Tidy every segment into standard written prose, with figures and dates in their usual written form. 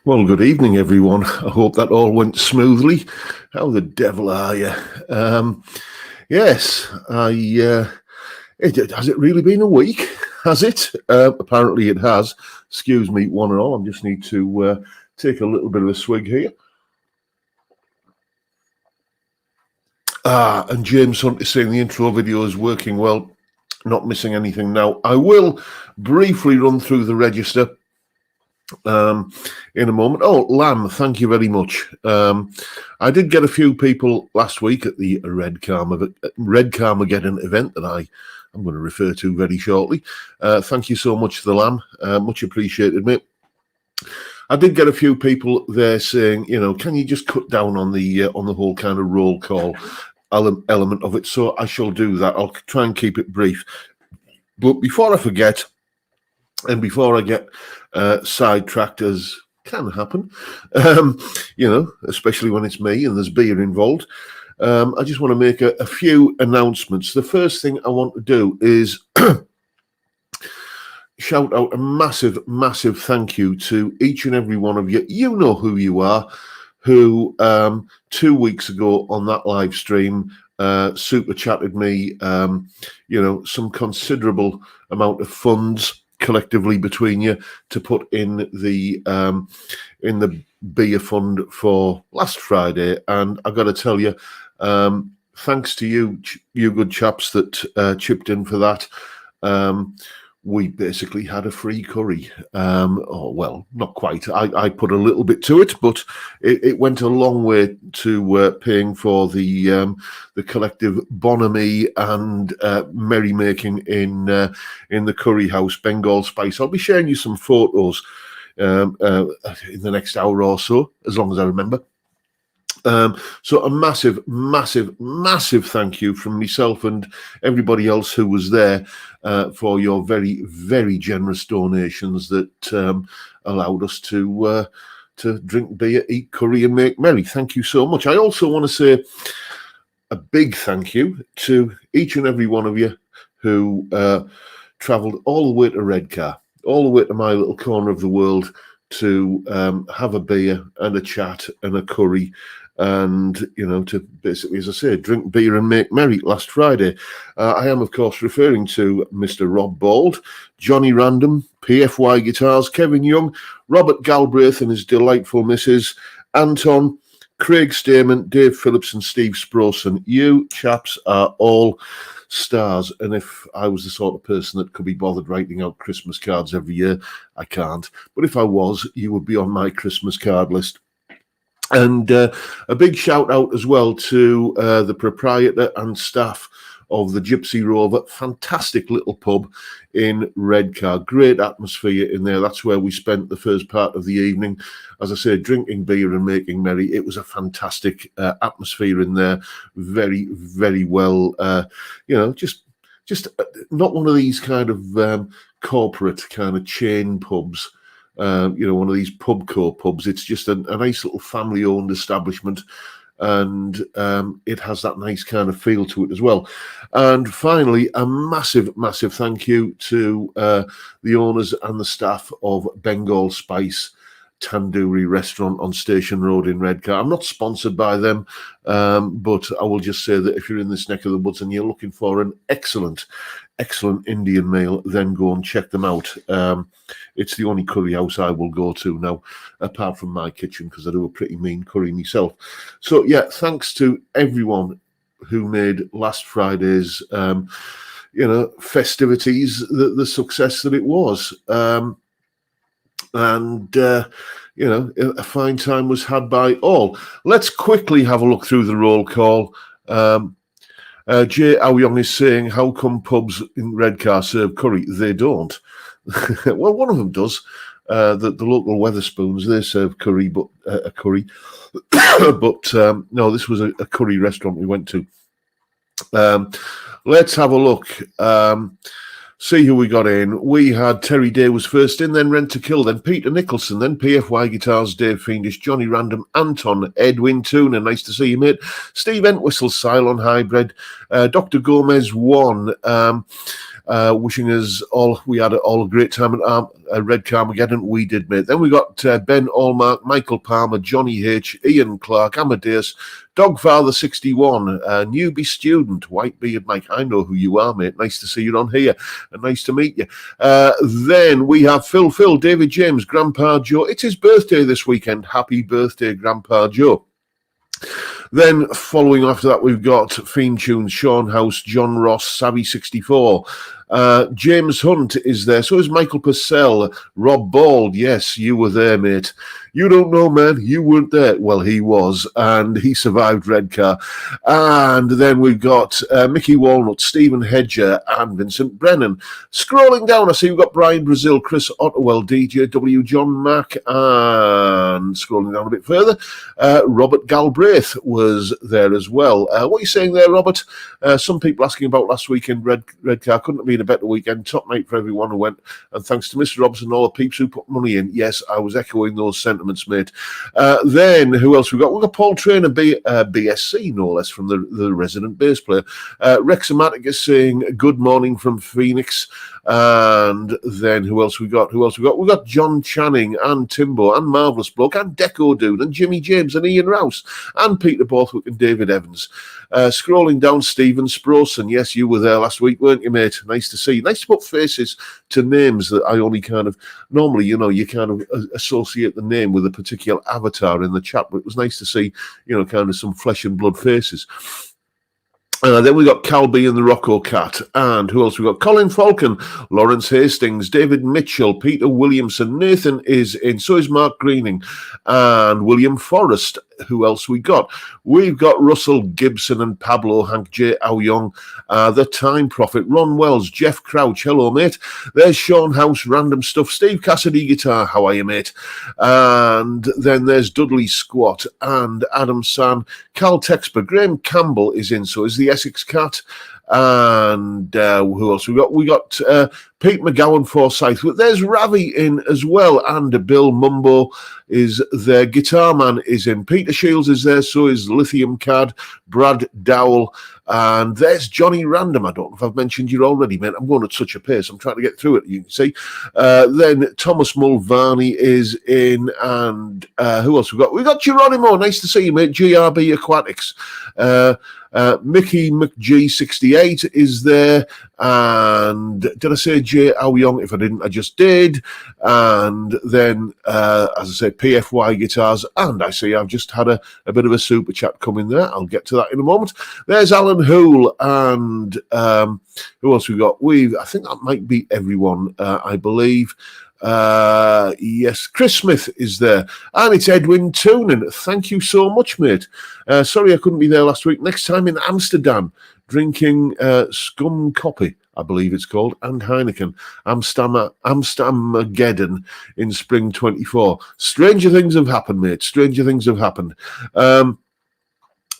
Well, good evening, everyone. I hope that all went smoothly. How the devil are you? Yes, has it really been a week? Has it? Apparently it has. Excuse me, one and all. I just need to take a little bit of a swig here. And James Hunt is saying the intro video is working well, not missing anything now. I will briefly run through the register in a moment. Oh, Lamb, thank you very much. I did get a few people last week at the Red Carmageddon event that I'm going to refer to very shortly. Thank you so much to the Lamb. Much appreciated, mate. I did get a few people there saying, can you just cut down on the whole kind of roll call element of it? So I shall do that. I'll try and keep it brief. But before I forget, and before I get sidetracked, as can happen, especially when it's me and there's beer involved, I just want to make a few announcements. The first thing I want to do is shout out a massive, massive thank you to each and every one of you. You know who you are, who 2 weeks ago on that live stream super chatted me, some considerable amount of funds collectively between you to put in the beer fund for last Friday. And I've got to tell you, thanks to you good chaps that chipped in for that. We basically had a free curry. Well, not quite. I put a little bit to it, but it went a long way to paying for the collective bonhomie and merrymaking in the curry house, Bengal Spice. I'll be sharing you some photos in the next hour or so, as long as I remember. So a massive, massive, massive thank you from myself and everybody else who was there for your very, very generous donations that allowed us to drink beer, eat curry, and make merry. Thank you so much. I also want to say a big thank you to each and every one of you who travelled all the way to Redcar, all the way to my little corner of the world to have a beer and a chat and a curry. And, to basically, as I say, drink beer and make merry last Friday. I am, of course, referring to Mr. Rob Bald, Johnny Random, PFY Guitars, Kevin Young, Robert Galbraith and his delightful missus, Anton, Craig Stamen, Dave Phillips and Steve Sproson. You chaps are all stars. And if I was the sort of person that could be bothered writing out Christmas cards every year, I can't. But if I was, you would be on my Christmas card list. And a big shout out as well to the proprietor and staff of the Gypsy Rover. Fantastic little pub in Redcar. Great atmosphere in there. That's where we spent the first part of the evening. As I say, drinking beer and making merry. It was a fantastic atmosphere in there. Very, very well, just not one of these kind of corporate kind of chain pubs. One of these pubco pubs. It's just a nice little family-owned establishment, and it has that nice kind of feel to it as well. And finally, a massive, massive thank you to the owners and the staff of Bengal Spice Tandoori Restaurant on Station Road in Redcar. I'm not sponsored by them, but I will just say that if you're in this neck of the woods and you're looking for an excellent Indian meal, then go and check them out. It's the only curry house I will go to now, apart from my kitchen, because I do a pretty mean curry myself. So yeah, thanks to everyone who made last Friday's festivities the success that it was. A fine time was had by all. Let's quickly have a look through the roll call. Jay Aoyong is saying, how come pubs in Redcar serve curry? They don't. Well, one of them does. The local Weatherspoons, they serve curry, but a curry. But no, this was a curry restaurant we went to. Let's have a look. See who we got in. We had Terry Day was first in, then Rent to Kill, then Peter Nicholson, then PFY Guitars, Dave Fiendish, Johnny Random, Anton, Edwin Tuna, nice to see you, mate. Steve Entwistle, Cylon Hybrid, Dr. Gomez 1, wishing us all, we had all a great time at Red Carmageddon. We did, mate. Then we got Ben Allmark, Michael Palmer, Johnny H, Ian Clark, Amadeus, Dogfather61, newbie student, Whitebeard Mike. I know who you are, mate. Nice to see you on here, and nice to meet you. Then we have Phil, David James, Grandpa Joe. It's his birthday this weekend. Happy birthday, Grandpa Joe. Then following after that, we've got Fiend Tunes, Sean House, John Ross, Savvy64. James Hunt is there. So is Michael Purcell, Rob Bald. Yes, you were there, mate. You don't know, man. You weren't there. Well, he was, and he survived Redcar. And then we've got Mickey Walnut, Stephen Hedger, and Vincent Brennan. Scrolling down, I see we've got Brian Brazil, Chris Ottewell, DJ W, John Mack, and scrolling down a bit further, Robert Galbraith was there as well. What are you saying there, Robert? Some people asking about last weekend Redcar. Couldn't have been a better weekend. Top night for everyone who went. And thanks to Mr. Robson and all the peeps who put money in. Yes, I was echoing those sentiments, mate. Then, who else we got? We've got Paul Trainer, BSC, no less, from the resident bass player. Rexomatic is saying good morning from Phoenix. And then who else we got? We got John Channing and Timbo and Marvelous Bloke and Deco Dude and Jimmy James and Ian Rouse and Peter Borthwick and David Evans. Scrolling down, Stephen Sproson. Yes, you were there last week, weren't you, mate? Nice to see you. Nice to put faces to names that I only kind of, normally, you kind of associate the name with a particular avatar in the chat, but it was nice to see, kind of some flesh and blood faces. Then we got Calby and the Rocco Cat. And who else we got? Colin Falcon, Lawrence Hastings, David Mitchell, Peter Williamson, Nathan is in, so is Mark Greening, and William Forrest. Who else we got? We've got Russell Gibson and Pablo, Hank J. Aoyong, The Time Prophet, Ron Wells, Jeff Crouch. Hello, mate. There's Sean House, Random Stuff, Steve Cassidy Guitar. How are you, mate? And then there's Dudley Squat and Adam San, Cal Texper, Graham Campbell is in, so is the Essex Cat. And who else we got? We got Pete McGowan Forsyth. There's Ravi in as well, and Bill Mumbo is there. Guitar Man is in. Peter Shields is there. So is Lithium Cad, Brad Dowell, and there's Johnny Random. I don't know if I've mentioned you already, mate. I'm going at such a pace. I'm trying to get through it. You can see. Then Thomas Mulvaney is in, and who else we got? We got Geronimo. Nice to see you, mate. GRB Aquatics. Mickey McG68 is there, and did I say J. Aoyong? If I didn't, I just did. And then, as I say, PFY Guitars, and I see I've just had a bit of a super chat coming there. I'll get to that in a moment. There's Alan Hoole, and who else we got? I think that might be everyone, I believe. Yes, Chris Smith is there, and it's Edwin Toonan. Thank you so much, mate. Sorry I couldn't be there last week. Next time in Amsterdam, drinking Scum Coffee, I believe it's called, and Heineken. Amstamageddon in spring 24. Stranger things have happened, mate. Stranger things have happened.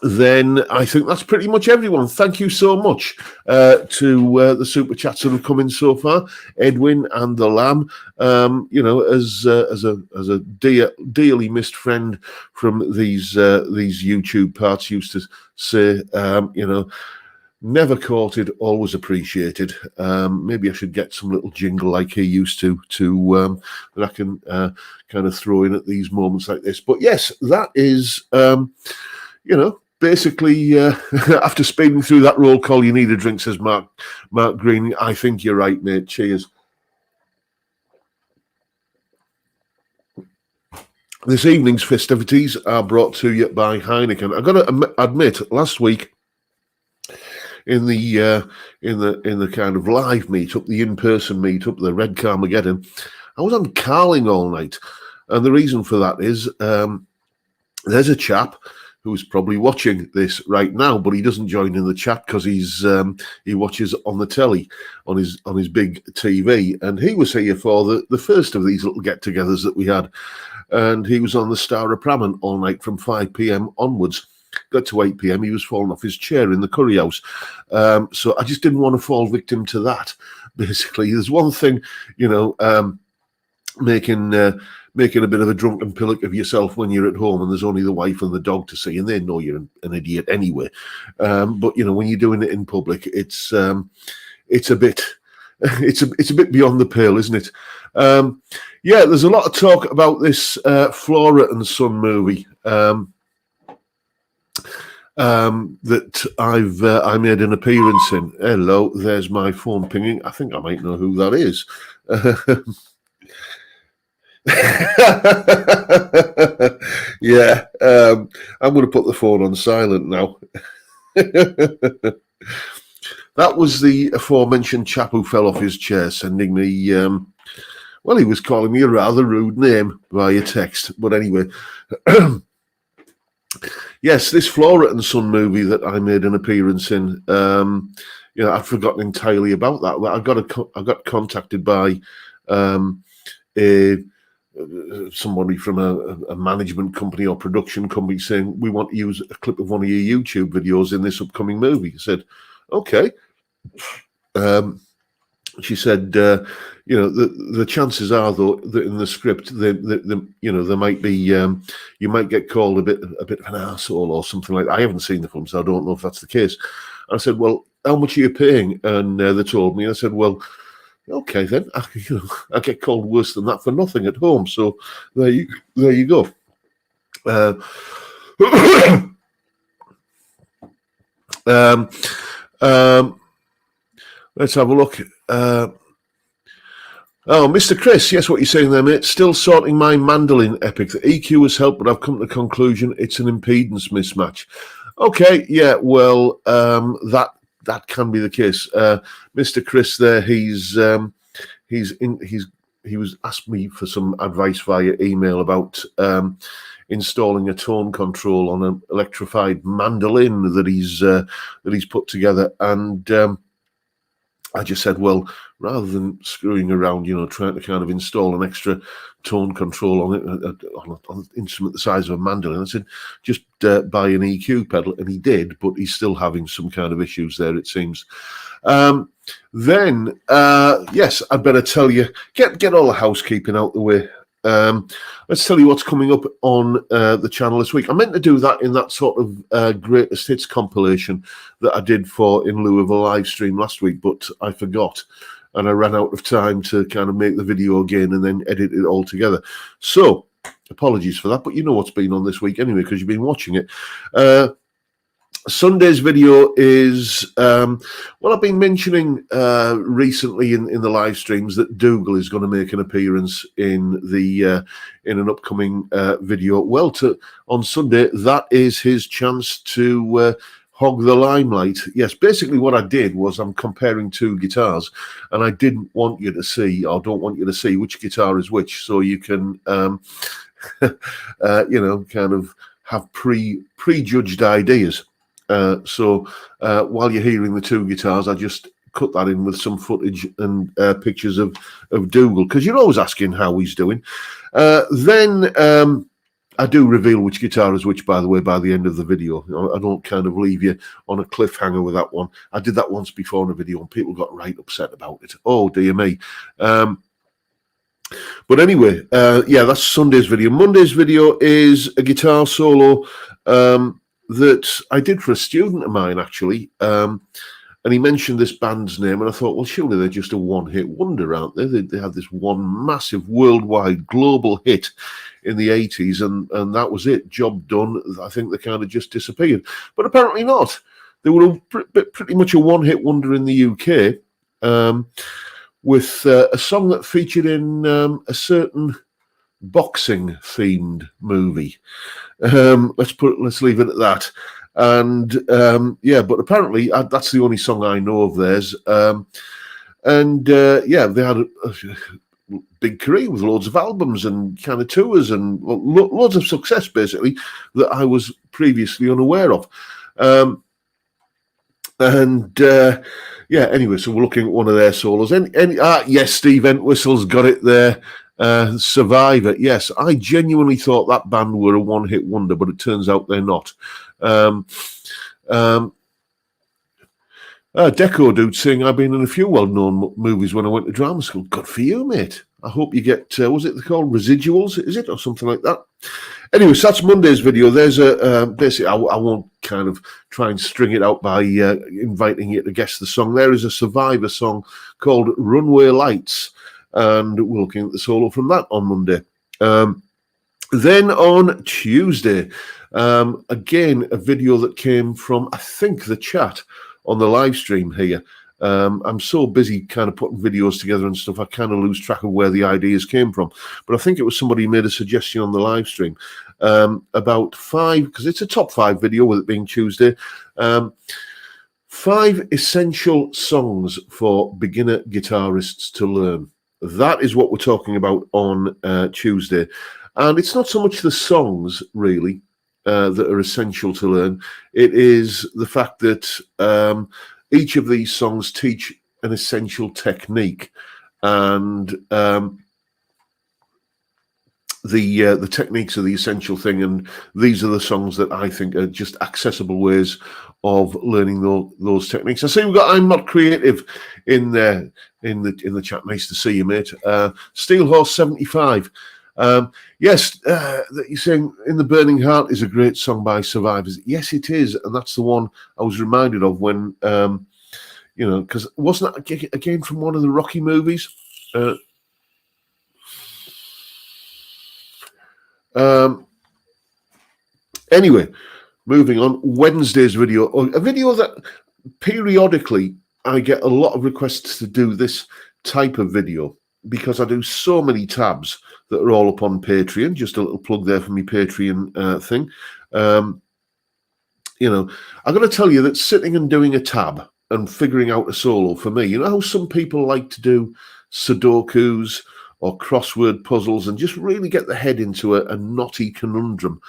Then I think that's pretty much everyone. Thank you so much to the super chats that have come in so far. Edwin and the Lamb, as a dearly missed friend from these YouTube parts, used to say, never courted, always appreciated. Maybe I should get some little jingle like he used to that I can kind of throw in at these moments like this. But yes, that is, basically, after speeding through that roll call, you need a drink, says Mark Green. I think you're right, mate. Cheers. This evening's festivities are brought to you by Heineken. I've got to admit, last week in the kind of live meetup, the in-person meetup, the Red Carmageddon, I was on Carling all night, and the reason for that is there's a chap who's probably watching this right now, but he doesn't join in the chat because he watches on the telly on his big TV, and he was here for the first of these little get-togethers that we had, and he was on the Star of Prammon all night from 5 p.m. onwards. Got to 8 p.m. he was falling off his chair in the curry house, so I just didn't want to fall victim to that. Basically, there's one thing, making a bit of a drunken pillock of yourself when you're at home and there's only the wife and the dog to see, and they know you're an idiot anyway. But when you're doing it in public, it's a bit it's a bit beyond the pale, isn't it? Yeah, there's a lot of talk about this Flora and Son movie that I made an appearance in. Hello, there's my phone pinging. I think I might know who that is. Yeah, I'm going to put the phone on silent now. That was the aforementioned chap who fell off his chair, sending me, well, he was calling me a rather rude name via text. But anyway, yes, this Flora and Son movie that I made an appearance in, I'd forgotten entirely about that. I got contacted by somebody from a management company or production company saying, we want to use a clip of one of your YouTube videos in this upcoming movie. I said, okay. She said, the chances are, though, that in the script, there might be, you might get called a bit of an arsehole or something like that. I haven't seen the film, so I don't know if that's the case. I said, well, how much are you paying? And they told me. I said, well, okay, then I get called worse than that for nothing at home. So there you go. Let's have a look. Mr. Chris, yes, what you're saying there, mate. Still sorting my mandolin epic. The EQ has helped, but I've come to the conclusion it's an impedance mismatch. Okay, yeah, well, that can be the case. Mr. Chris there, he was asked me for some advice via email about installing a tone control on an electrified mandolin that he's put together, and I just said, well, rather than screwing around, trying to kind of install an extra tone control on it, on an instrument the size of a mandolin, I said, just buy an EQ pedal. And he did, but he's still having some kind of issues there, it seems. Then, yes, I'd better tell you, get all the housekeeping out the way. Let's tell you what's coming up on the channel this week. I meant to do that in that sort of greatest hits compilation that I did in lieu of a live stream last week, but I forgot, and I ran out of time to kind of make the video again and then edit it all together. So apologies for that, but you know what's been on this week anyway because you've been watching it. Sunday's video is, I've been mentioning recently in the live streams that Dougal is going to make an appearance in an upcoming video. Well, on Sunday, that is his chance to hog the limelight. Yes, basically what I did was I'm comparing two guitars, and I didn't want you to see, or don't want you to see, which guitar is which, so you can, kind of have prejudged ideas. So while you're hearing the two guitars, I just cut that in with some footage and pictures of Dougal, because you're always asking how he's doing. Then I do reveal which guitar is which, by the way, by the end of the video. I don't kind of leave you on a cliffhanger with that one. I did that once before in a video and people got right upset about it. Oh, dear me. But anyway, that's Sunday's video. Monday's video is a guitar solo that I did for a student of mine, actually. And he mentioned this band's name, and I thought, well, surely they're just a one-hit wonder, aren't they? They had this one massive worldwide global hit in the 80s, and that was it. Job done. I think they kind of just disappeared. But apparently not. They were pretty much a one-hit wonder in the UK, with a song that featured in a certain boxing-themed movie. Let's leave it at that. And but apparently that's the only song I know of theirs. They had a big career with loads of albums and kind of tours and loads of success, basically, that I was previously unaware of. Anyway, so we're looking at one of their solos. Yes, Steve Entwistle's got it there. Survivor. Yes, I genuinely thought that band were a one-hit wonder, but it turns out they're not. Deco dude saying I've been in a few well-known movies when I went to drama school. Good for you, mate. I hope you get, was it called residuals, is it, or something like that? Anyway, so that's Monday's video. There's basically, I won't kind of try and string it out by inviting you to guess the song. There is a Survivor song called Runway Lights, and we're looking at the solo from that on Monday. Then on Tuesday, again, a video that came from, I think, the chat on the live stream here. I'm so busy kind of putting videos together and stuff, I kind of lose track of where the ideas came from. But I think it was somebody who made a suggestion on the live stream about 5, because it's a top 5 video with it being Tuesday, 5 essential songs for beginner guitarists to learn. That is what we're talking about on Tuesday. And it's not so much the songs, really, that are essential to learn. It is the fact that each of these songs teach an essential technique, and the techniques are the essential thing. And these are the songs that I think are just accessible ways of learning those techniques. I see we've got I'm Not Creative in there in the chat. Nice to see you, mate. Steel Horse 75. Yes, you're saying In the Burning Heart is a great song by Survivors. Yes, it is, and that's the one I was reminded of when, you know, because wasn't that again from one of the Rocky movies? Anyway, moving on. Wednesday's video, a video that periodically I get a lot of requests to do this type of video, because I do so many tabs that are all up on Patreon. Just a little plug there for me Patreon thing. You know, I'm going to tell you that sitting and doing a tab and figuring out a solo, for me, you know how some people like to do Sudokus or crossword puzzles and just really get the head into a knotty conundrum.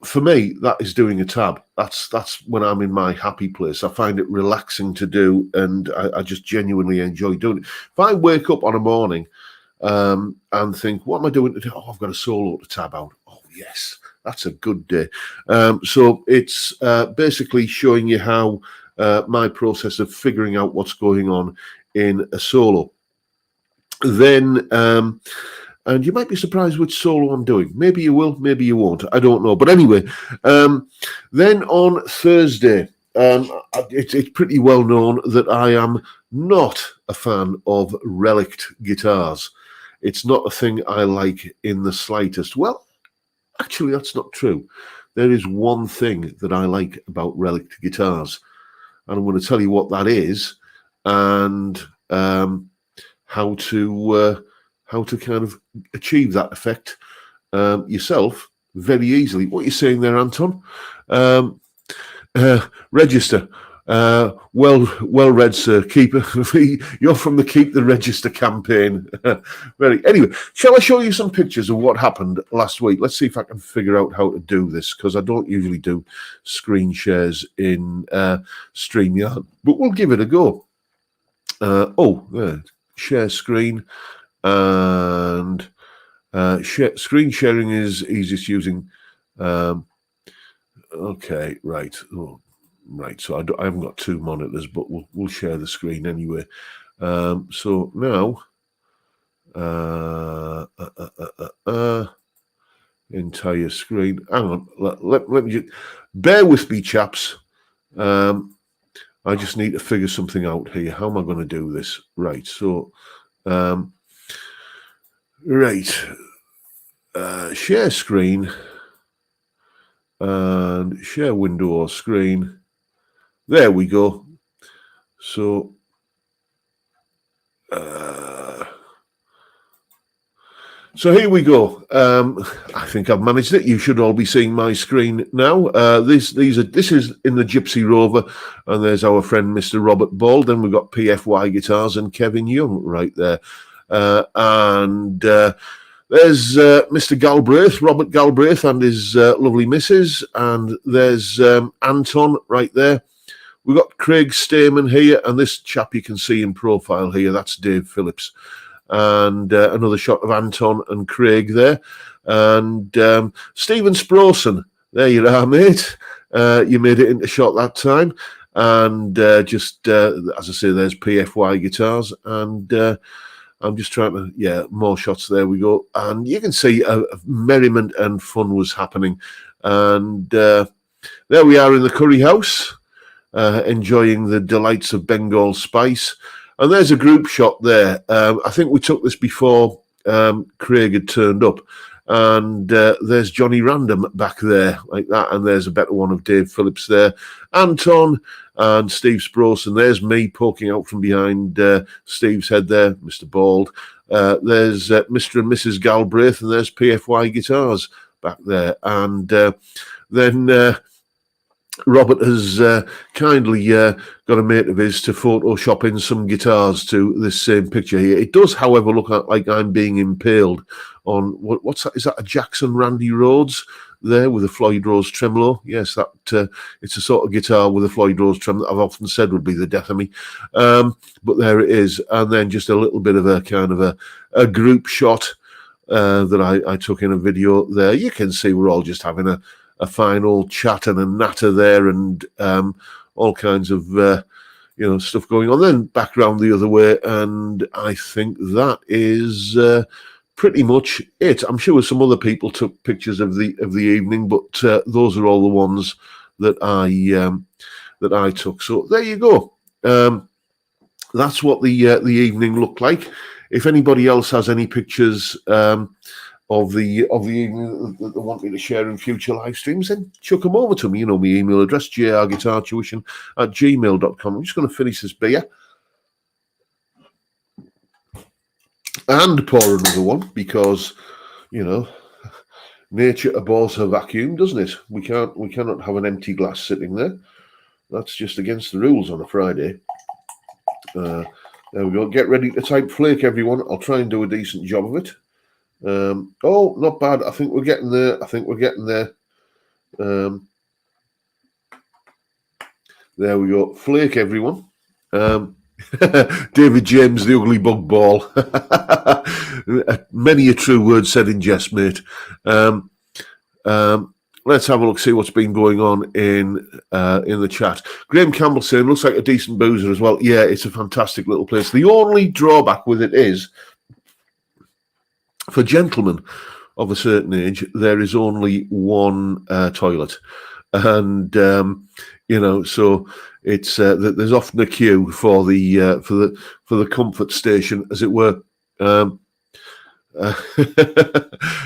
For me, that is doing a tab. That's when I'm in my happy place. I find it relaxing to do, and I just genuinely enjoy doing it. If I wake up on a morning and think, what am I doing today? Oh, I've got a solo to tab out. Oh, yes, that's a good day. So it's basically showing you how my process of figuring out what's going on in a solo. Then... and you might be surprised which solo I'm doing. Maybe you will, maybe you won't. I don't know. But anyway, then on Thursday, it's pretty well known that I am not a fan of relict guitars. It's not a thing I like in the slightest. Well, actually, that's not true. There is one thing that I like about relict guitars, and I'm going to tell you what that is and how to kind of achieve that effect yourself very easily. What are you saying there, Anton? Register. Well read, sir. You're from the Keep the Register campaign. Anyway, shall I show you some pictures of what happened last week? Let's see if I can figure out how to do this, because I don't usually do screen shares in StreamYard, but we'll give it a go. Share screen. And screen sharing is easiest using. Okay, right. Oh, right. So I haven't got 2 monitors, but we'll share the screen anyway. So now, entire screen. Hang on. Let me just bear with me, chaps. I just need to figure something out here. How am I going to do this? Right. So. Share screen and share window or screen. There we go. So here we go. I think I've managed it. You should all be seeing my screen now. This is in the Gypsy Rover, and there's our friend Mr. Robert Ball. Then we've got PFY Guitars and Kevin Young right there. And there's Mr. Galbraith, Robert Galbraith, and his lovely missus. And there's Anton right there. We've got Craig Stamen here, and this chap you can see in profile here, that's Dave Phillips. And another shot of Anton and Craig there. And Stephen Sprosen, there you are, mate. You made it into shot that time. And just as I say, there's PFY guitars, and I'm just trying to, more shots. There we go. And you can see merriment and fun was happening. And there we are in the curry house, enjoying the delights of Bengal spice. And there's a group shot there. I think we took this before Craig had turned up. And there's Johnny Random back there like that. And there's a better one of Dave Phillips there. Anton and Steve Sprouse. And there's me poking out from behind Steve's head there, Mr. Bald. There's Mr. and Mrs. Galbraith. And there's PFY Guitars back there. And then Robert has kindly got a mate of his to Photoshop in some guitars to this same picture here. It does, however, look like I'm being impaled on what's that? Is that a Jackson Randy Rhodes there with a Floyd Rose tremolo? Yes, that it's a sort of guitar with a Floyd Rose tremolo that I've often said would be the death of me. But there it is, and then just a little bit of a kind of a group shot that I took in a video there. You can see we're all just having a fine old chat and a natter there, and all kinds of stuff going on. Then back round the other way, and I think that is pretty much it. I'm sure some other people took pictures of the evening, but those are all the ones that I took. So there you go. That's what the evening looked like. If anybody else has any pictures of the evening that they want me to share in future live streams, then chuck them over to me. You know my email address, jrguitartuition@gmail.com. I'm just going to finish this beer and pour another one because, nature abhors her vacuum, doesn't it? We cannot have an empty glass sitting there. That's just against the rules on a Friday. There we go. Get ready to type flake, everyone. I'll try and do a decent job of it. Oh, not bad. I think we're getting there. There we go. Flake, everyone. David James, the ugly bug ball. Many a true word said in jest, mate. Let's have a look, see what's been going on in the chat. Graham Campbell saying, looks like a decent boozer as well. Yeah, it's a fantastic little place. The only drawback with it is, for gentlemen of a certain age, there is only one toilet, and so it's there's often a queue for the comfort station, as it were.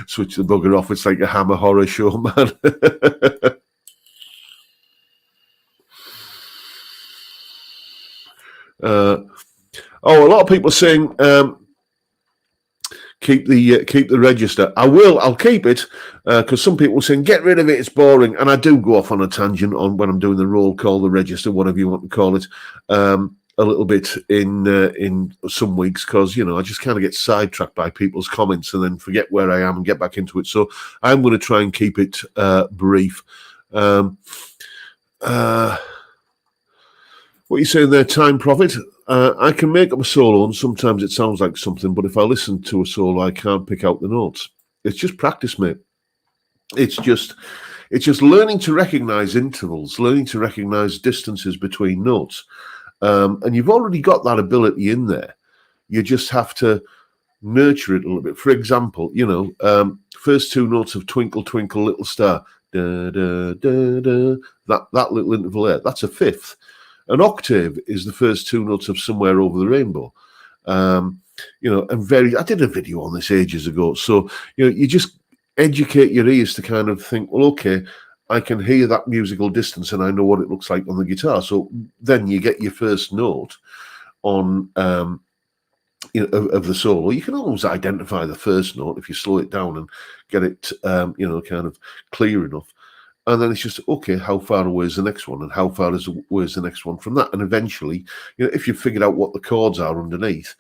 Switch the bugger off. It's like a Hammer horror show, man. A lot of people saying, keep the register. I'll keep it because some people are saying get rid of it, it's boring, and I do go off on a tangent on when I'm doing the roll call, the register, whatever you want to call it, a little bit in some weeks, because I just kind of get sidetracked by people's comments and then forget where I am and get back into it. So I'm going to try and keep it brief. What are you saying there, Time Prophet? I can make up a solo, and sometimes it sounds like something, but if I listen to a solo, I can't pick out the notes. It's just practice, mate. It's just learning to recognize intervals, learning to recognize distances between notes. And you've already got that ability in there. You just have to nurture it a little bit. For example, first two notes of Twinkle, Twinkle, Little Star, da, da, da, da, that little interval there, that's a fifth. An octave is the first two notes of Somewhere Over the Rainbow. And I did a video on this ages ago. So, you just educate your ears to kind of think, well, okay, I can hear that musical distance and I know what it looks like on the guitar. So then you get your first note on, of the solo. You can always identify the first note if you slow it down and get it, kind of clear enough. And then it's just, okay, how far away is the next one? And how far away is the next one from that? And eventually, if you've figured out what the chords are underneath,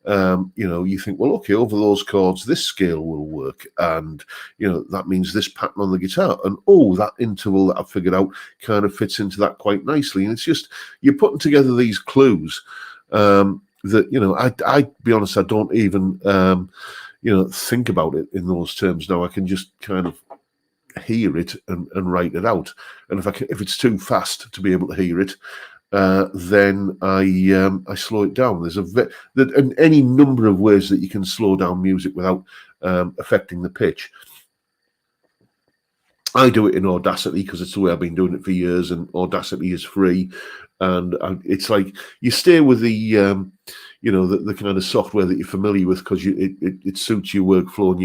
you think, well, okay, over those chords, this scale will work. And, that means this pattern on the guitar. And, that interval that I've figured out kind of fits into that quite nicely. And it's just, you're putting together these clues that, I'd be honest, I don't even, think about it in those terms now. I can just kind of hear it and write it out. And if it's too fast to be able to hear it, then I slow it down. There's any number of ways that you can slow down music without affecting the pitch. I do it in Audacity because it's the way I've been doing it for years, and Audacity is free. And it's like you stay with the the kind of software that you're familiar with because it suits your workflow, and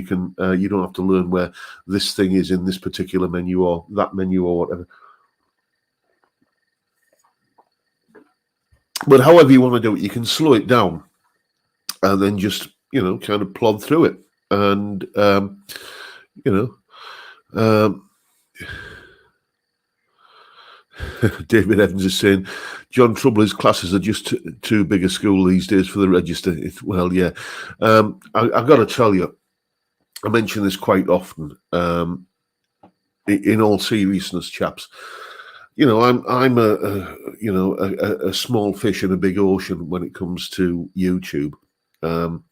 you don't have to learn where this thing is in this particular menu or that menu or whatever. But however you want to do it, you can slow it down and then just kind of plod through it. And David Evans is saying, John, trouble is classes are just too big a school these days for the register. Well, yeah. I've got to tell you, I mention this quite often. In all seriousness, chaps, I'm a small fish in a big ocean when it comes to YouTube. I'm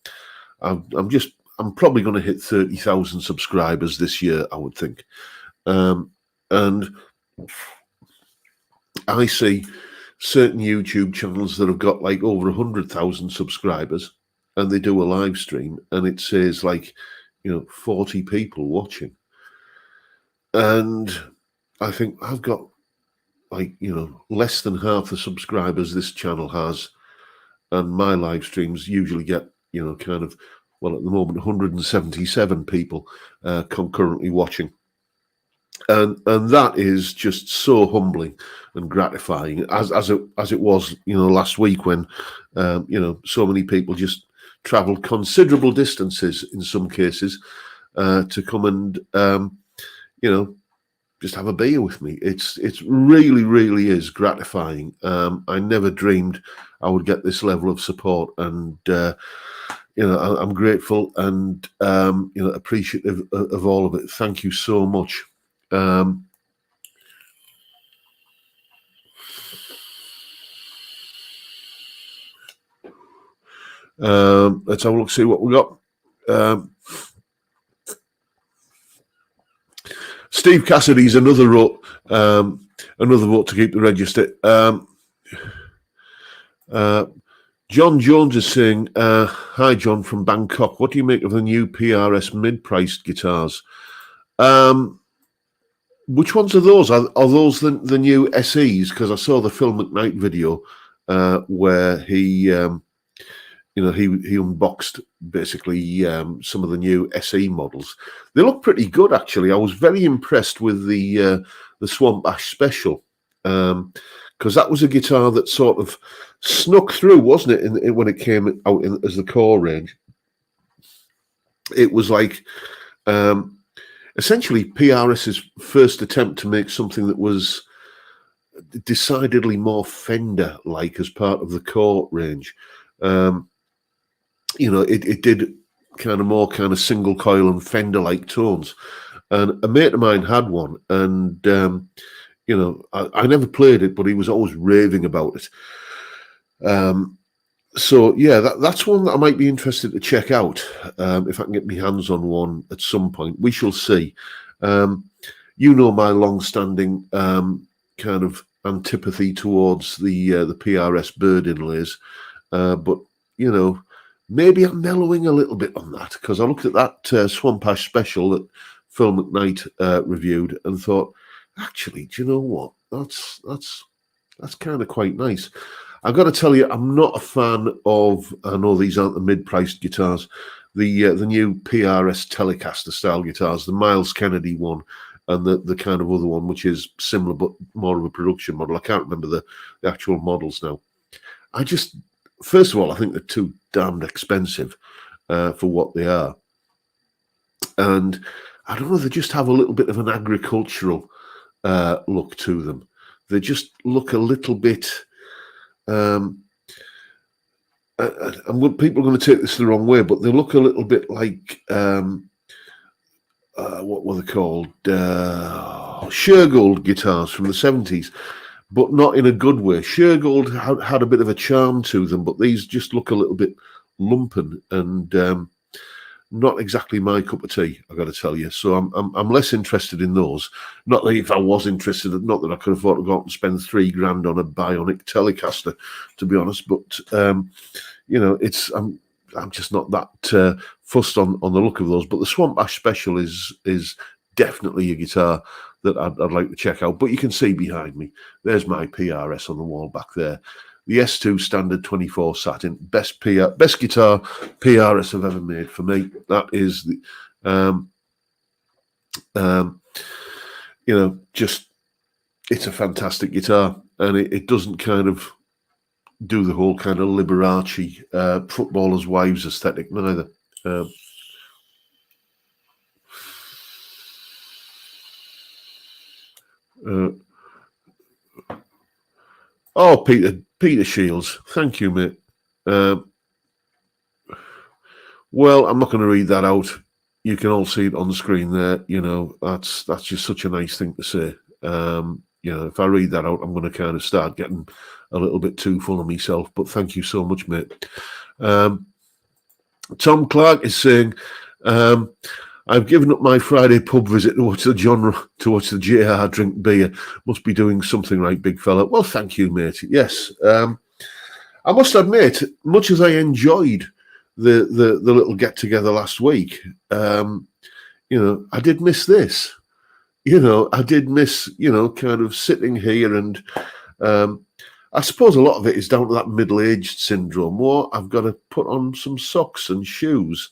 probably going to hit 30,000 subscribers this year, I would think. And I see certain YouTube channels that have got like over 100,000 subscribers, and they do a live stream, and it says like, 40 people watching. And I think I've got like, less than half the subscribers this channel has, and my live streams usually get, kind of, well, at the moment, 177 people concurrently watching. And that is just so humbling and gratifying, as it was, last week when, so many people just travelled considerable distances in some cases to come and, just have a beer with me. It's really, really is gratifying. I never dreamed I would get this level of support, and I'm grateful and appreciative of all of it. Thank you so much. Let's have a look, see what we got. Steve Cassidy's another vote to keep the register. John Jones is saying, hi John from Bangkok, what do you make of the new PRS mid-priced guitars? Which ones are those? Are those the new SEs? Because I saw the Phil McKnight video where he unboxed basically some of the new SE models. They look pretty good, actually. I was very impressed with the Swamp Ash Special, because that was a guitar that sort of snuck through, wasn't it, when it came out as the core range. It was like essentially PRS's first attempt to make something that was decidedly more Fender-like as part of the core range. It did more single coil and Fender-like tones. And a mate of mine had one, and I never played it, but he was always raving about it. So yeah, that's one that I might be interested to check out if I can get my hands on one at some point. We shall see. My long-standing kind of antipathy towards the PRS bird inlays, but maybe I'm mellowing a little bit on that, because I looked at that Swamp Ash Special that Phil McKnight reviewed and thought, actually, do you know what? That's kind of quite nice. I've got to tell you, I'm not a fan of, I know these aren't the mid-priced guitars, the new PRS Telecaster style guitars, the Miles Kennedy one and the kind of other one, which is similar but more of a production model. I can't remember the actual models now. First of all, I think they're too damned expensive for what they are. And I don't know, they just have a little bit of an agricultural look to them. They just look a little bit... and people are going to take this the wrong way, but they look a little bit like... what were they called? Shergold guitars from the 70s. But not in a good way. Shergold had a bit of a charm to them, but these just look a little bit lumpen and, not exactly my cup of tea, I got to tell you. So I'm less interested in those. Not that if I was interested, not that I could afford to go out and spend $3,000 on a Bionic Telecaster, to be honest. But you know, I'm just not that fussed on the look of those. But the Swamp Ash Special is definitely a guitar that I'd like to check out. But you can see behind me, there's my PRS on the wall back there. The S2 Standard 24 Satin, best guitar PRS I've ever made for me. That is the, you know, just, it's a fantastic guitar, and it doesn't kind of do the whole kind of Liberace footballers' wives aesthetic neither. Oh, Peter Shields, thank you, mate. Well, I'm not going to read that out. You can all see it on the screen there. You know, that's just such a nice thing to say. You know, if I read that out, I'm going to kind of start getting a little bit too full of myself. But thank you so much, mate. Tom Clark is saying, I've given up my Friday pub visit to watch the JR drink beer. Must be doing something right, big fella. Well, thank you, mate. Yes. I must admit, much as I enjoyed the little get together last week, you know, I did miss this. You know, I did miss, you know, kind of sitting here, and I suppose a lot of it is down to that middle-aged syndrome. Or I've got to put on some socks and shoes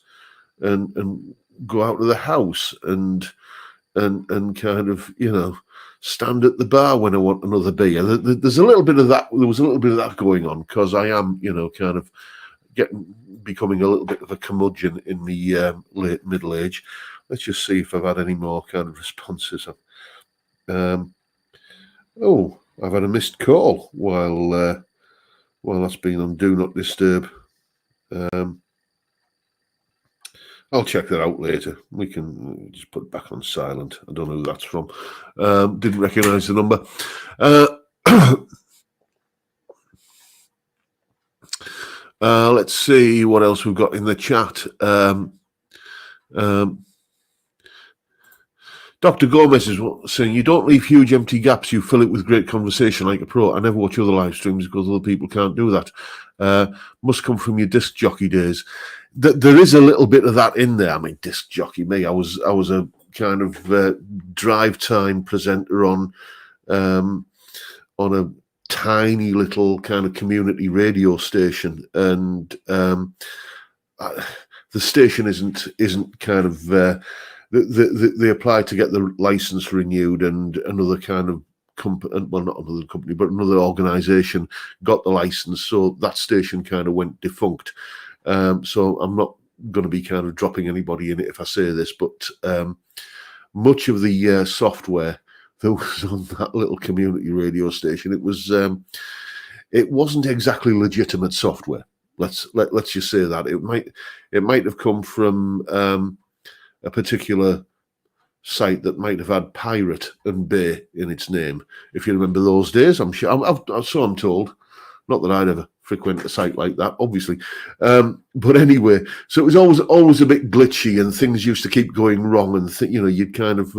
and go out of the house and kind of, you know, stand at the bar when I want another beer. There's a little bit of that. There was a little bit of that going on, because I am, you know, kind of becoming a little bit of a curmudgeon in the late middle age. Let's just see if I've had any more kind of responses. Oh, I've had a missed call while that's been on Do Not Disturb. I'll check that out later. We can just put it back on silent. I don't know who that's from. Didn't recognise the number. Let's see what else we've got in the chat. Dr. Gomez is saying, you don't leave huge empty gaps, you fill it with great conversation like a pro. I never watch other live streams because other people can't do that. Must come from your disc jockey days. There is a little bit of that in there. I mean, disc jockey, me. I was a kind of drive time presenter on a tiny little kind of community radio station, and the station isn't kind of they applied to get the license renewed, and another kind of company, well, not another company, but another organisation got the license, so that station kind of went defunct. So I'm not going to be kind of dropping anybody in it if I say this, but much of the software that was on that little community radio station, it wasn't exactly legitimate software. Let's just say that it might have come from a particular site that might have had Pirate and Bay in its name. If you remember those days, I'm sure. So I'm told. Not that I'd ever frequent a site like that, obviously. But anyway, so it was always a bit glitchy, and things used to keep going wrong. And you know, you'd kind of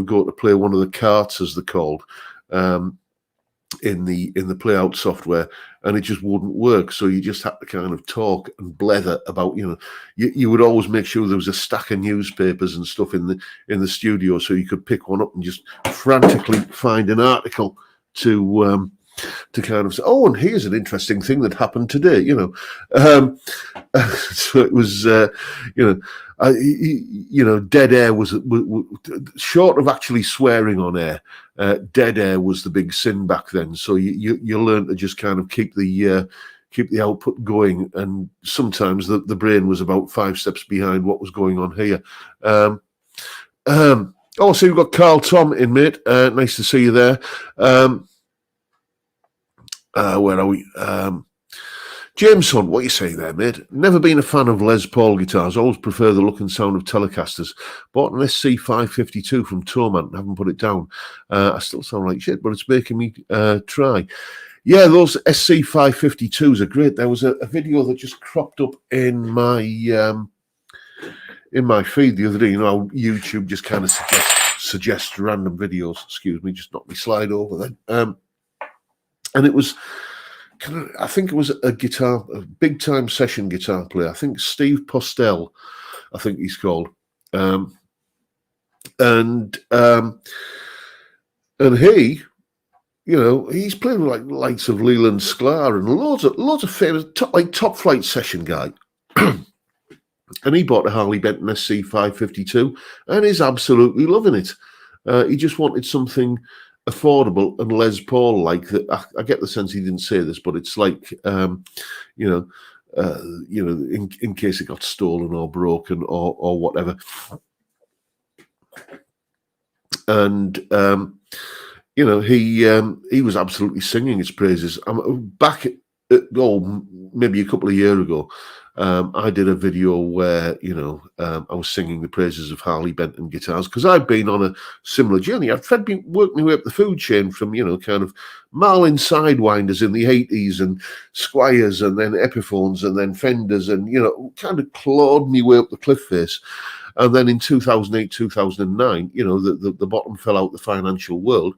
go to play one of the carts, as they're called, in the playout software, and it just wouldn't work. So you just had to kind of talk and blether about, you know, you would always make sure there was a stack of newspapers and stuff in the studio, so you could pick one up and just frantically find an article to kind of say, oh, and here's an interesting thing that happened today, you know. So it was, you know, dead air was short of actually swearing on air. Dead air was the big sin back then. So you learn to just kind of keep the output going, and sometimes the brain was about 5 steps behind what was going on here. Oh, so you've got Carl Tom in, mate. Nice to see you there. Where are we? James Hunt, what you saying there, mate? Never been a fan of Les Paul guitars. Always prefer the look and sound of Telecasters. Bought an SC552 from Torment and haven't put it down. I still sound like shit, but it's making me try. Yeah, those SC552s are great. There was a video that just cropped up in my feed the other day. You know, YouTube just kind of suggests random videos. Excuse me, just knocked my slide over then. And it was I think it was a big time session guitar player. I think Steve Postel, I think he's called. And he, you know, he's playing with like likes of Leland Sklar and loads of famous top flight session guy. And he bought a Harley Benton SC552 and is absolutely loving it. He just wanted something affordable and Les Paul like that. I get the sense he didn't say this, but it's like in case it got stolen or broken or whatever. And he was absolutely singing its praises. Back maybe a couple of years ago, I did a video where I was singing the praises of Harley Benton guitars because I've been on a similar journey. I've been working my way up the food chain from kind of Marlin Sidewinders in the 80s and Squires and then Epiphones and then Fenders and kind of clawed me way up the cliff face. And then in 2008, 2009, the bottom fell out the financial world.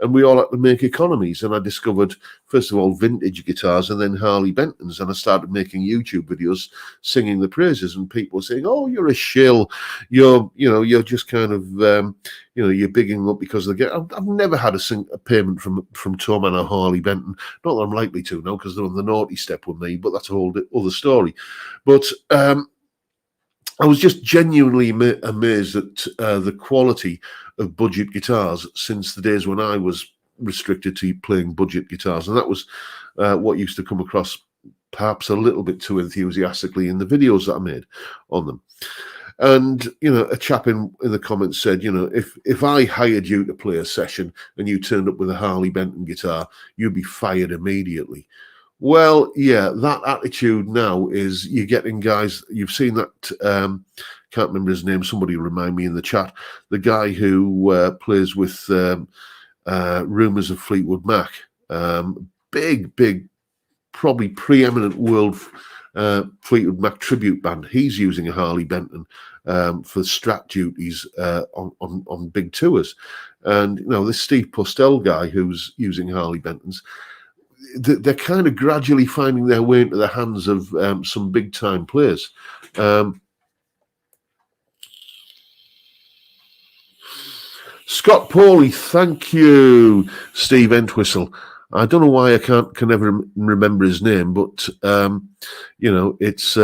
And we all had to make economies. And I discovered, first of all, vintage guitars and then Harley Bentons. And I started making YouTube videos singing the praises. And people saying, "Oh, you're a shill. You're just kind of, you're bigging up because of the guitar." I've never had a payment from Tom or Harley Benton. Not that I'm likely to now because they're on the naughty step with me, but that's a whole other story. But I was just genuinely amazed at the quality of budget guitars since the days when I was restricted to playing budget guitars. And that was what used to come across perhaps a little bit too enthusiastically in the videos that I made on them. And, a chap in the comments said, if I hired you to play a session and you turned up with a Harley Benton guitar, you'd be fired immediately. Well, yeah, that attitude now is you're getting guys. You've seen that. Can't remember his name. Somebody remind me in the chat. The guy who plays with Rumours of Fleetwood Mac. Big, probably preeminent world Fleetwood Mac tribute band. He's using a Harley Benton for strat duties on big tours. And this Steve Postel guy who's using Harley Bentons. They're kind of gradually finding their way into the hands of some big time players. Scott Pawley, thank you, Steve Entwistle. I don't know why I can never remember his name, but it's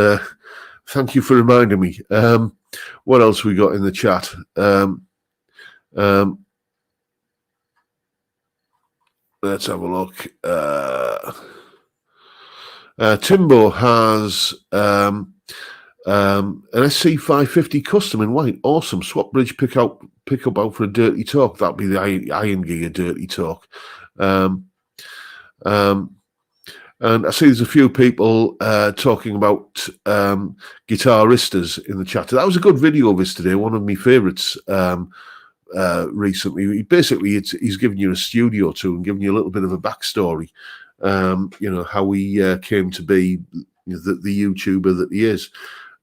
thank you for reminding me. What else we got in the chat? Let's have a look. Timbo has an SC550 custom in white. Awesome. Swap bridge pickup out for a dirty talk. That'd be the Iron Gear dirty talk. And I see there's a few people talking about guitaristas in the chat. That was a good video of this today. One of my favourites. Recently, he's giving you a studio tour and giving you a little bit of a backstory. How he came to be the YouTuber that he is,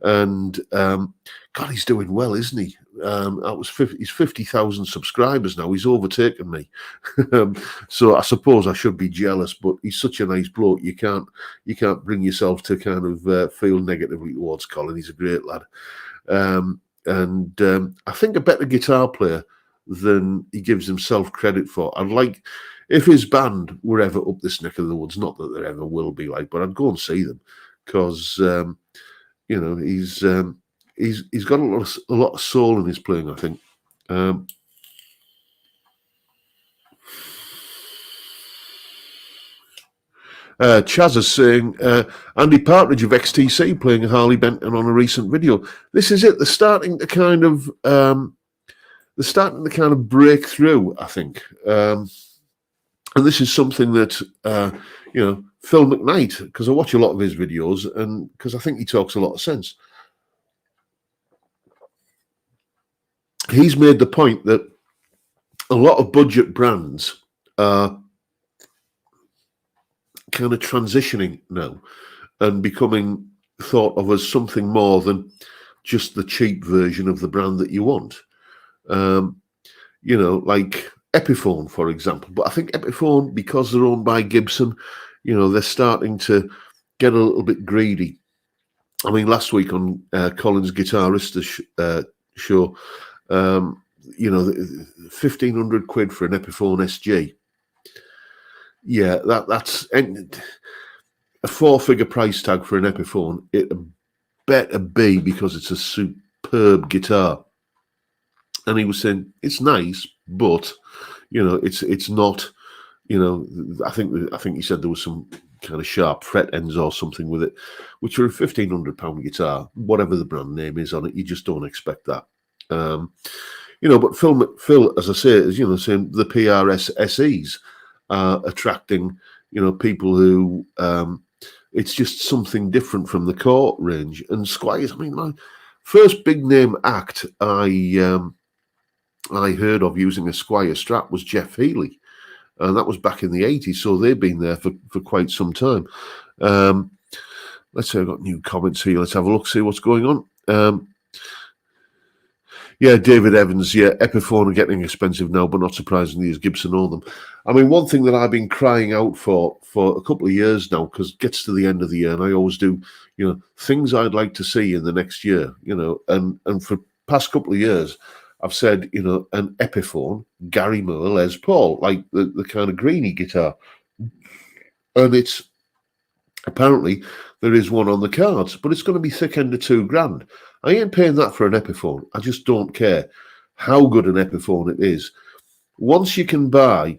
and God, he's doing well, isn't he? He's 50,000 subscribers now. He's overtaken me, so I suppose I should be jealous. But he's such a nice bloke. You can't bring yourself to kind of feel negatively towards Colin. He's a great lad. And I think a better guitar player than he gives himself credit for. I'd like, if his band were ever up this neck of the woods, not that there ever will be, but I'd go and see them because he's got a lot of soul in his playing, I think. Chaz is saying Andy Partridge of XTC playing a Harley Benton on a recent video. This is it. They're starting to kind of break through, I think. And this is something that Phil McKnight, because I watch a lot of his videos, and because I think he talks a lot of sense. He's made the point that a lot of budget brands are kind of transitioning now and becoming thought of as something more than just the cheap version of the brand that you want. Like Epiphone, for example. But I think Epiphone, because they're owned by Gibson, they're starting to get a little bit greedy. I mean, last week on Colin's Guitarista show, 1,500 quid for an Epiphone SG. Yeah, that's a 4-figure price tag for an Epiphone. It better be because it's a superb guitar. And he was saying it's nice, but it's not. I think he said there was some kind of sharp fret ends or something with it, which are a £1,500 guitar, whatever the brand name is on it. You just don't expect that. But Phil, as I say, is saying the PRS SEs are attracting people who it's just something different from the Court range and Squires. I mean, my first big name act I heard of using a Squire Strat was Jeff Healey, and that was back in the 80s, so they've been there for quite some time. Let's say I've got new comments here. Let's have a look, see what's going on. Yeah, David Evans, yeah, Epiphone are getting expensive now, but not surprisingly, as Gibson own them. I mean, one thing that I've been crying out for a couple of years now, because it gets to the end of the year, and I always do, things I'd like to see in the next year, and for past couple of years, I've said, an Epiphone, Gary Moore, Les Paul, like the kind of greeny guitar. And it's apparently there is one on the cards, but it's going to be thick end of £2,000. I ain't paying that for an Epiphone. I just don't care how good an Epiphone it is. Once you can buy,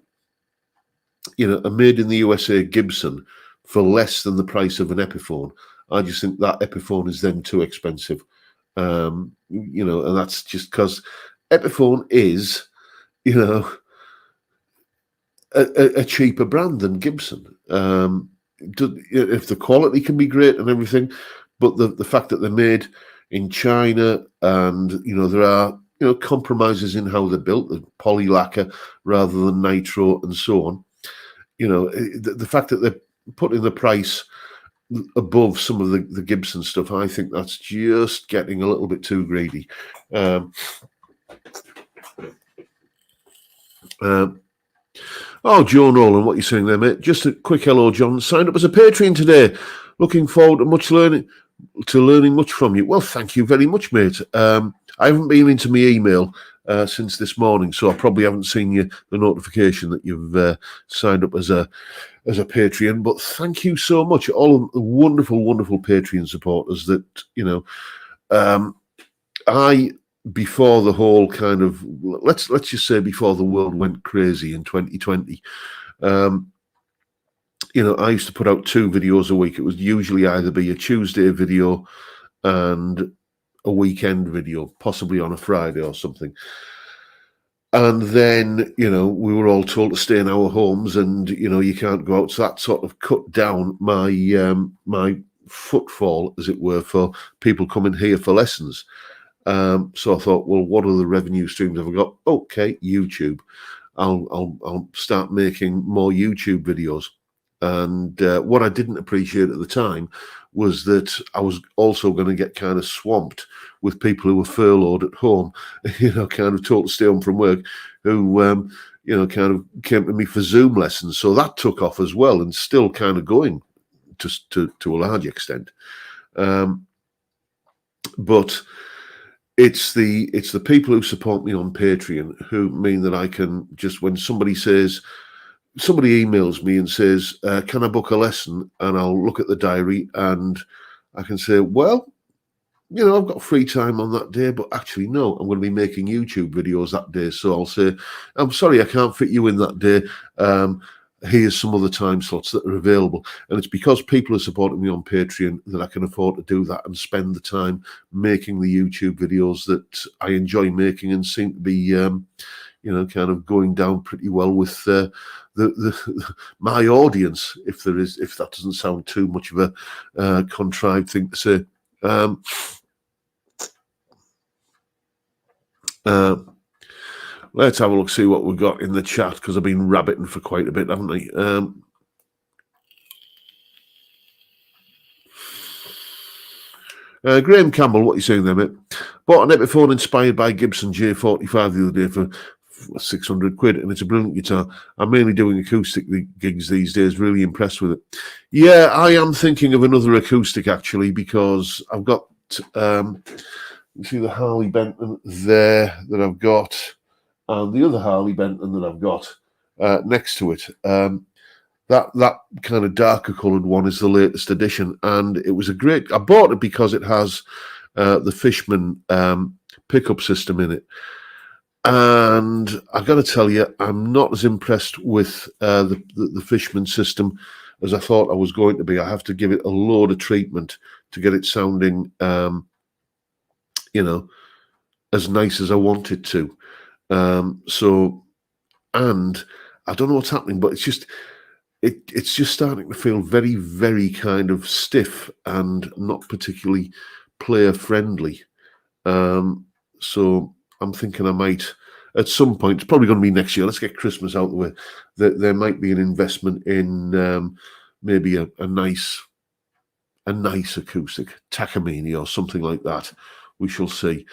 a made in the USA Gibson for less than the price of an Epiphone, I just think that Epiphone is then too expensive. And that's just because Epiphone is, a cheaper brand than Gibson. If the quality can be great and everything, but the fact that they're made in China and, there are, compromises in how they're built, the poly lacquer rather than nitro and so on. The fact that they're putting the price above some of the Gibson stuff, I think that's just getting a little bit too greedy. Joe Nolan, what are you saying there, mate? Just a quick hello, John. Signed up as a Patreon today. Looking forward to learning much from you. Well, thank you very much, mate. I haven't been into my email since this morning, so I probably haven't seen the notification that you've signed up as a Patreon. But thank you so much, all of the wonderful, wonderful Patreon supporters that before the whole kind of let's just say before the world went crazy in 2020. I used to put out 2 videos a week. It was usually either be a Tuesday video and a weekend video, possibly on a Friday or something. And then, we were all told to stay in our homes and, you can't go out. So that sort of cut down my footfall, as it were, for people coming here for lessons. So I thought, well, what other revenue streams have I got? Okay, YouTube. I'll start making more YouTube videos. And what I didn't appreciate at the time was that I was also going to get kind of swamped with people who were furloughed at home, kind of told to stay home from work, who, kind of came to me for Zoom lessons. So that took off as well and still kind of going to a large extent. But it's the people who support me on Patreon who mean that I can just, when somebody emails me and says, can I book a lesson? And I'll look at the diary and I can say, well, I've got free time on that day, but actually, no, I'm going to be making YouTube videos that day. So I'll say, I'm sorry, I can't fit you in that day. Here's some other time slots that are available. And it's because people are supporting me on Patreon that I can afford to do that and spend the time making the YouTube videos that I enjoy making and seem to be, kind of going down pretty well with my audience, if that doesn't sound too much of a contrived thing to say. Let's have a look, see what we've got in the chat, because I've been rabbiting for quite a bit, haven't I? Graham Campbell, what are you saying there, mate? Bought an Epiphone inspired by Gibson J45 the other day for 600 quid, and it's a brilliant guitar. I'm mainly doing acoustic gigs these days, really impressed with it. Yeah, I am thinking of another acoustic, actually, because I've got, you see the Harley Benton there that I've got, and the other Harley Benton that I've got next to it. That kind of darker coloured one is the latest edition, and it was I bought it because it has the Fishman pickup system in it. And I've got to tell you, I'm not as impressed with the Fishman system as I thought I was going to be. I have to give it a load of treatment to get it sounding, as nice as I want it to. And I don't know what's happening, but it's just starting to feel very, very kind of stiff and not particularly player friendly. So I'm thinking I might, at some point, it's probably going to be next year. Let's get Christmas out of the way. There might be an investment in maybe a nice acoustic, Takamine or something like that. We shall see.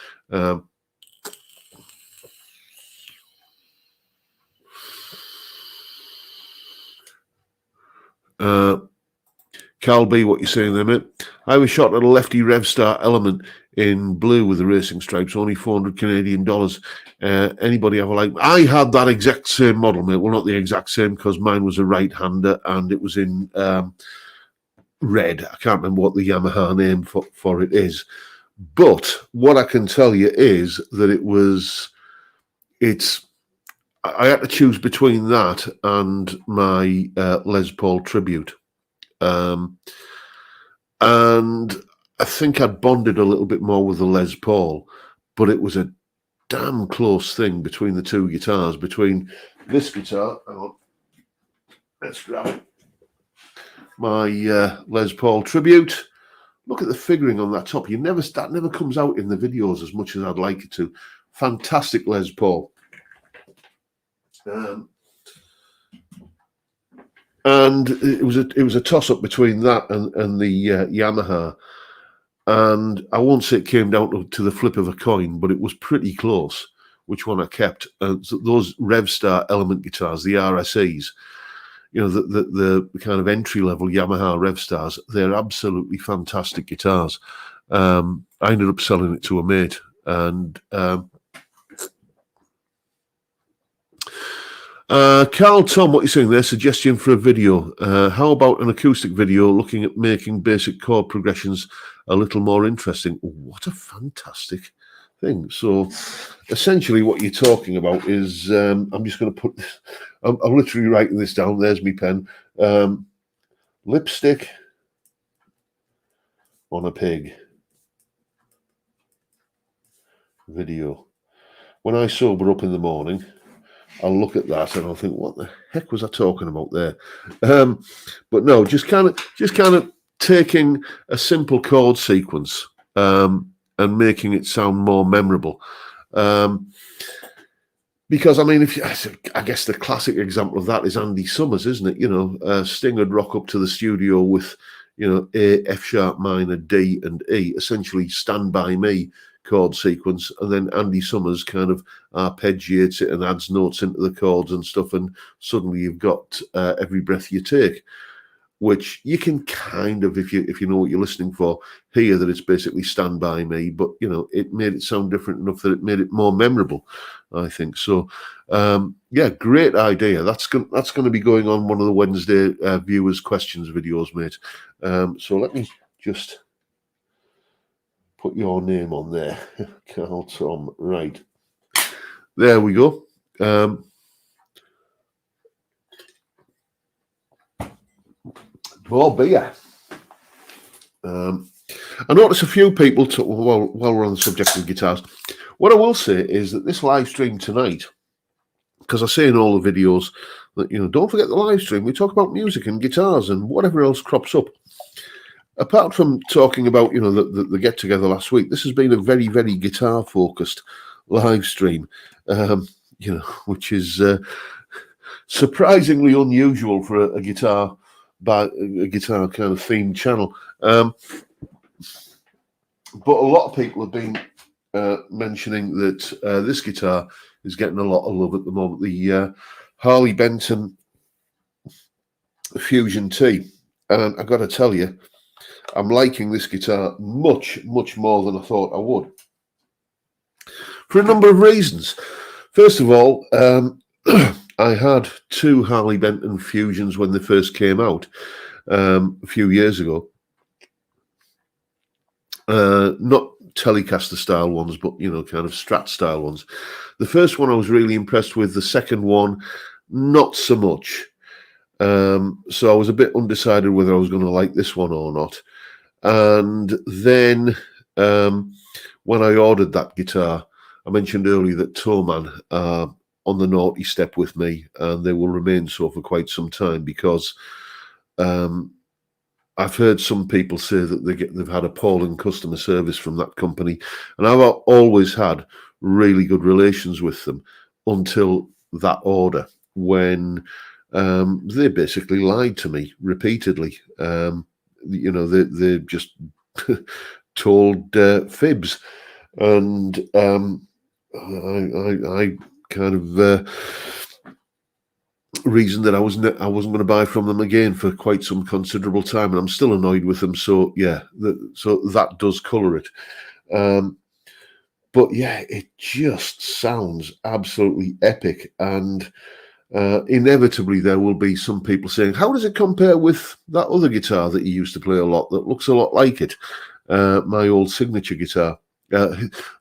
Cal B, what you saying there, mate? I was shot at a lefty Revstar Element in blue with the racing stripes, only 400 Canadian dollars. Anybody have a like? I had that exact same model, mate. Well, not the exact same, because mine was a right-hander and it was in red. I can't remember what the Yamaha name for it is. But what I can tell you is that I had to choose between that and my Les Paul Tribute. And I think I'd bonded a little bit more with the Les Paul, but it was a damn close thing between the two guitars. Between this guitar, hang on, let's grab it, my Les Paul Tribute. Look at the figuring on that top. That never comes out in the videos as much as I'd like it to. Fantastic Les Paul. And it was a toss up between that and the Yamaha, and I won't say it came down to the flip of a coin, but it was pretty close which one I kept. So those Revstar Element guitars, the RSEs, the kind of entry level Yamaha Revstars, they're absolutely fantastic guitars. I ended up selling it to a mate, and Carl Tom, what are you saying there? Suggestion for a video. How about an acoustic video looking at making basic chord progressions a little more interesting? Oh, what a fantastic thing. So essentially what you're talking about is, I'm just going to put this, I'm literally writing this down. There's my pen. Lipstick on a pig video. When I sober up in the morning, I'll look at that and I'll think, what the heck was I talking about there? But no, just kind of taking a simple chord sequence and making it sound more memorable. Because I mean, I guess the classic example of that is Andy Summers, isn't it? Sting would rock up to the studio with, A, F sharp minor, D, and E, essentially Stand By Me chord sequence, and then Andy Summers kind of arpeggiates it and adds notes into the chords and stuff, and suddenly you've got Every Breath You Take, which you can kind of, if you know what you're listening for, hear that it's basically Stand By Me, but it made it sound different enough that it made it more memorable, I think. So yeah, great idea. That's going to be going on one of the Wednesday viewers questions videos, mate. So let me just put your name on there. Carl Tom. Right. There we go. More beer. I noticed a few people, while we're on the subject of guitars, what I will say is that this live stream tonight, because I say in all the videos that, don't forget the live stream, we talk about music and guitars and whatever else crops up. Apart from talking about, the get-together last week, this has been a very, very guitar-focused live stream, which is surprisingly unusual for a guitar kind of themed channel. But a lot of people have been mentioning that this guitar is getting a lot of love at the moment. The Harley Benton Fusion T. And I got to tell you, I'm liking this guitar much, much more than I thought I would. For a number of reasons. First of all, I had two Harley Benton Fusions when they first came out a few years ago. Not Telecaster style ones, but kind of Strat style ones. The first one I was really impressed with. The second one, not so much. So I was a bit undecided whether I was going to like this one or not. And then when I ordered that guitar, I mentioned earlier that Toeman are on the naughty step with me, and they will remain so for quite some time, because I've heard some people say that they've had appalling customer service from that company, and I've always had really good relations with them until that order, when they basically lied to me repeatedly. They just told fibs, and I kind of reason that I wasn't going to buy from them again for quite some considerable time, and I'm still annoyed with them. So yeah, so that does colour it. But yeah, it just sounds absolutely epic, and inevitably there will be some people saying, how does it compare with that other guitar that you used to play a lot that looks a lot like it, my old signature guitar?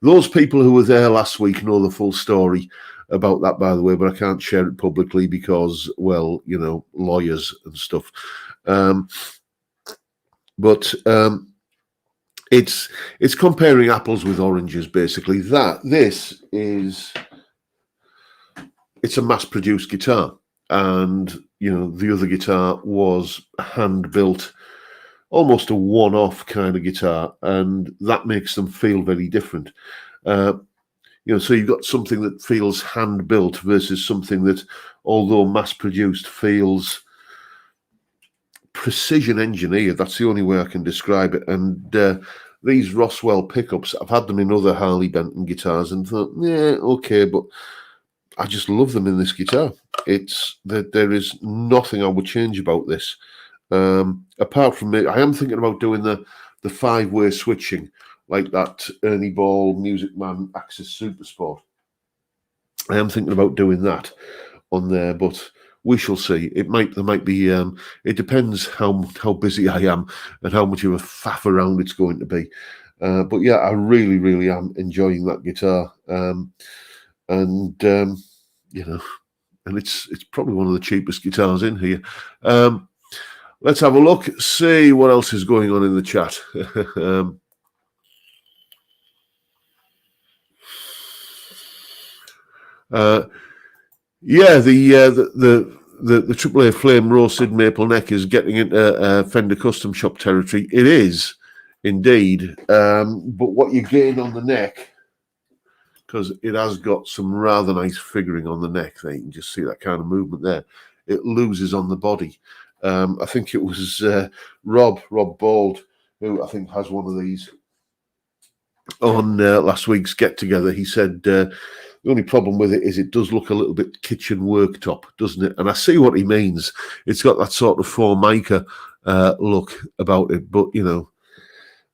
Those people who were there last week know the full story about that, by the way, but I can't share it publicly because, well, lawyers and stuff. But it's comparing apples with oranges, basically. It's a mass-produced guitar, and the other guitar was hand-built, almost a one-off kind of guitar, and that makes them feel very different. So you've got something that feels hand-built versus something that, although mass-produced, feels precision engineered. That's the only way I can describe it. And these Roswell pickups, I've had them in other Harley Benton guitars and thought, yeah, okay, but I just love them in this guitar. It's that there is nothing I would change about this. Apart from it, I am thinking about doing the 5-way switching, like that Ernie Ball Music Man Axis Super Sport. I am thinking about doing that on there, but we shall see. There might be. It depends how busy I am and how much of a faff around it's going to be. But yeah, I really, really am enjoying that guitar, and it's probably one of the cheapest guitars in here. Let's have a look, see what else is going on in the chat. Yeah, the AAA Flame Roasted Maple Neck is getting into Fender Custom Shop territory. It is, indeed. But what you gain on the neck, because it has got some rather nice figuring on the neck there, you can just see that kind of movement there. It loses on the body. I think it was Rob Bald, who I think has one of these, on last week's get-together. He said the only problem with it is it does look a little bit kitchen worktop, doesn't it? And I see what he means. It's got that sort of Formica look about it, but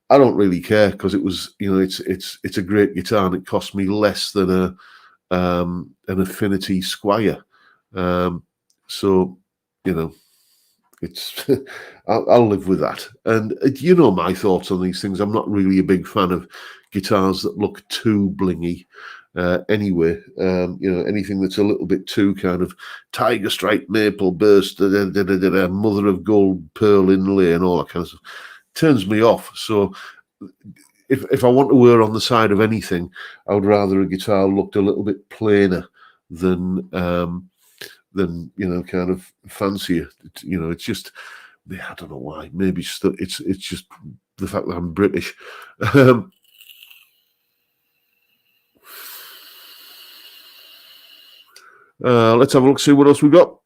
I don't really care, because it was, it's a great guitar, and it cost me less than an Affinity Squire. So it's I'll live with that. And my thoughts on these things. I'm not really a big fan of guitars that look too blingy. Anyway, anything that's a little bit too kind of tiger stripe maple burst, mother of gold pearl inlay, and all that kind of stuff turns me off. So if I want to err on the side of anything, I would rather a guitar looked a little bit plainer than kind of fancier. It's just, I don't know why. Maybe it's just the fact that I'm British. Let's have a look, see what else we've got.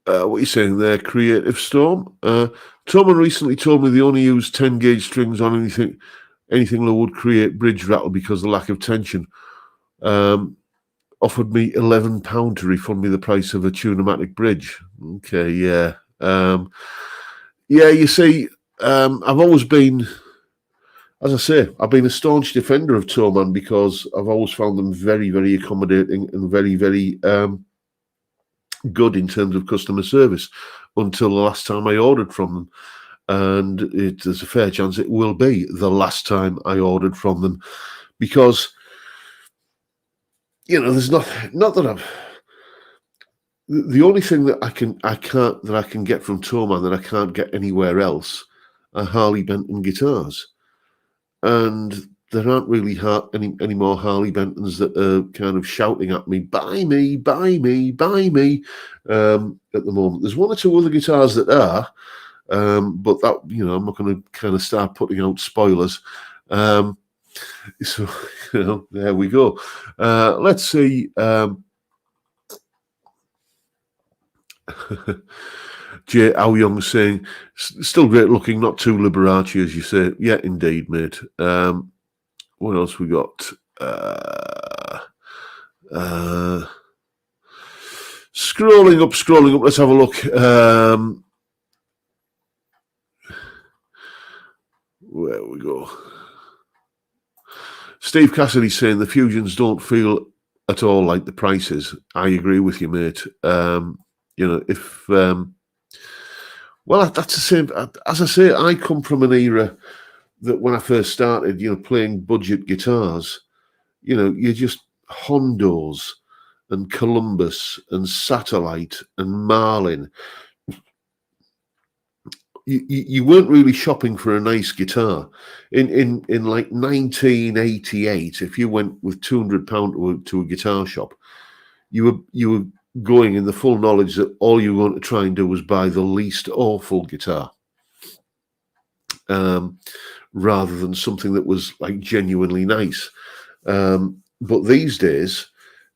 What are you saying there, Creative Storm? Tom recently told me they only use 10 gauge strings on anything that would create bridge rattle because of the lack of tension. Offered me £11 to refund me the price of a Tunematic bridge. Okay, yeah. Yeah, you see, I've always been, as I say, I've been a staunch defender of Toman because I've always found them very, very accommodating and very, very good in terms of customer service until the last time I ordered from them. And there's a fair chance it will be the last time I ordered from them because, you know, there's not that I've. The only thing that I can get from Toman that I can't get anywhere else are Harley Benton guitars, and there aren't really any more Harley Bentons that are kind of shouting at me, "Buy me, buy me, buy me." At the moment, there's one or two other guitars that are, but that, you know, I'm not going to kind of start putting out spoilers. So you know, there we go. Let's see. Jay Ao Young saying, still great looking, not too Liberace, as you say. Yeah, indeed, mate. What else we got? Scrolling up. Let's have a look. Where we go. Steve Cassidy saying the Fusions don't feel at all like the prices. I agree with you, mate. You know, if well, that's the same. As I say, I come from an era that when I first started, you know, playing budget guitars, you know, you're just Hondos and Columbus and Satellite and Marlin. You weren't really shopping for a nice guitar. In like 1988, if you went with £200 to a guitar shop, you were going in the full knowledge that all you were going to try and do was buy the least awful guitar, rather than something that was like genuinely nice. But these days,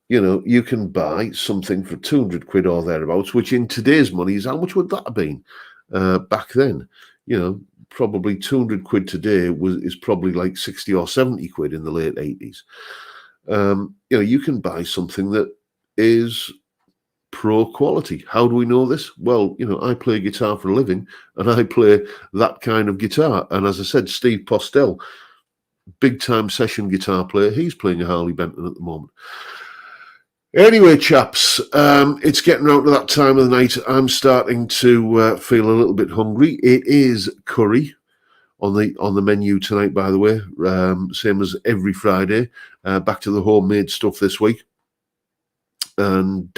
you know, you can buy something for 200 quid or thereabouts, which in today's money is, how much would that have been back then? You know, probably 200 quid today is probably like 60 or 70 quid in the late 80s. You know, you can buy something that is pro quality. How do we know this? Well, you know, I play guitar for a living and I play that kind of guitar. And as I said, Steve Postel, big time session guitar player, he's playing a Harley Benton at the moment. Anyway, chaps, it's getting around to that time of the night. I'm starting to feel a little bit hungry. It is curry on the menu tonight, by the way, same as every Friday. Back to the homemade stuff this week. And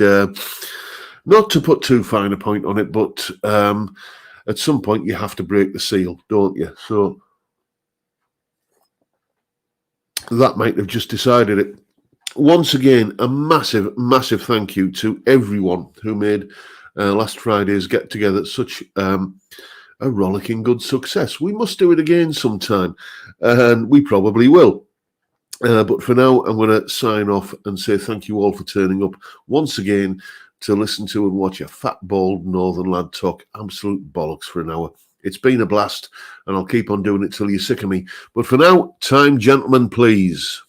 not to put too fine a point on it, but at some point you have to break the seal, don't you? So that might have just decided it. Once again, a massive, massive thank you to everyone who made last Friday's get-together such a rollicking good success. We must do it again sometime, and we probably will. But for now, I'm going to sign off and say thank you all for turning up once again to listen to and watch a fat, bald northern lad talk absolute bollocks for an hour. It's been a blast, and I'll keep on doing it till you're sick of me. But for now, time, gentlemen, please.